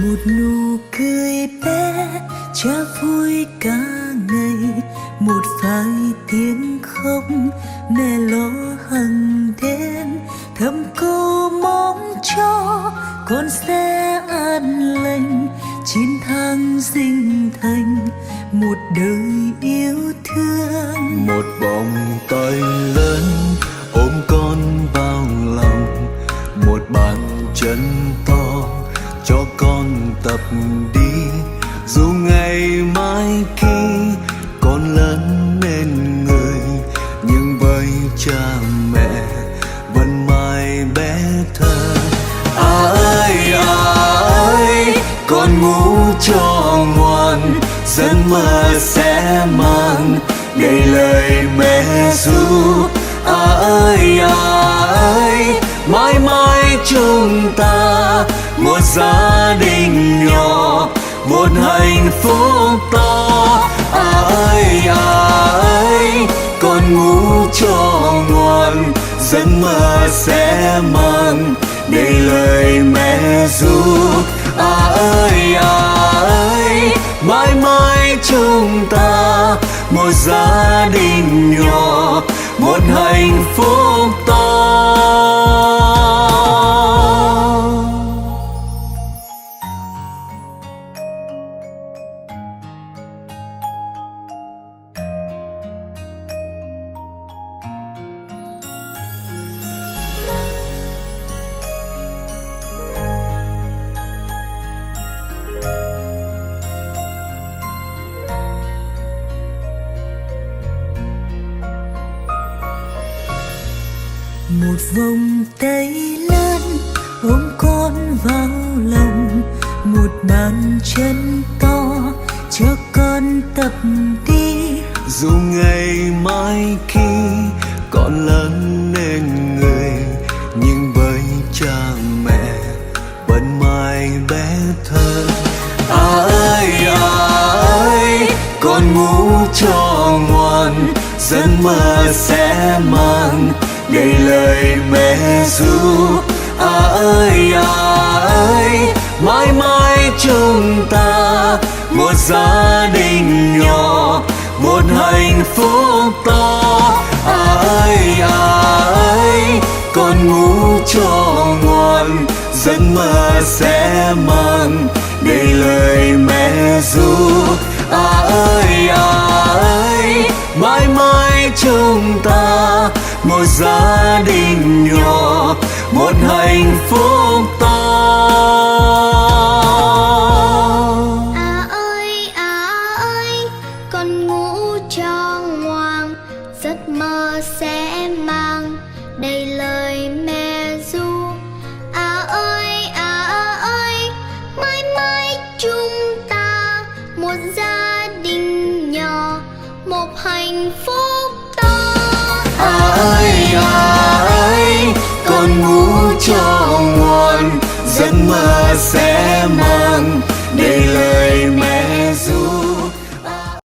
Một nụ cười bé cha vui cả ngày, một vài tiếng khóc mẹ lo hằng đêm, thầm câu mong cho con sẽ an lành, 9 tháng sinh thành một đời yêu thương. Một vòng tay lớn ôm con vào lòng, một bàn chân to cho con tập đi, dù ngày mai khi con lớn nên người, nhưng với cha mẹ vẫn mãi bé thơ. À ơi, con ngủ cho ngoan, giấc mơ sẽ mang đầy lời mẹ ru. À ơi, mãi mãi chúng ta một gia đình nhỏ, một hạnh phúc to. À ơi, con ngủ cho ngoan, giấc mơ sẽ mang đầy lời mẹ ru. À ơi, mãi mãi chúng ta một gia đình nhỏ, một hạnh phúc to. Một vòng tay lớn ôm con vào lòng, một bàn chân to cho con tập đi, dù ngày mai khi con lớn nên người, nhưng với cha mẹ vẫn mãi bé thơ. À ơi, con ngủ cho ngoan, giấc mơ sẽ mang đầy lời mẹ ru. À ơi, mãi mãi chúng ta một gia đình nhỏ, một hạnh phúc to. À ơi, con ngủ cho ngoan, giấc mơ sẽ mang đầy lời mẹ ru. À ơi, mãi mãi chúng ta một gia đình nhỏ, một hạnh phúc to. À ơi, con ngủ cho ngoan, giấc mơ sẽ mang đầy lời mẹ ru. À ơi, mãi mãi chúng ta một gia đình nhỏ, một hạnh phúc to. À ơi, con ngủ cho ngoan, giấc mơ sẽ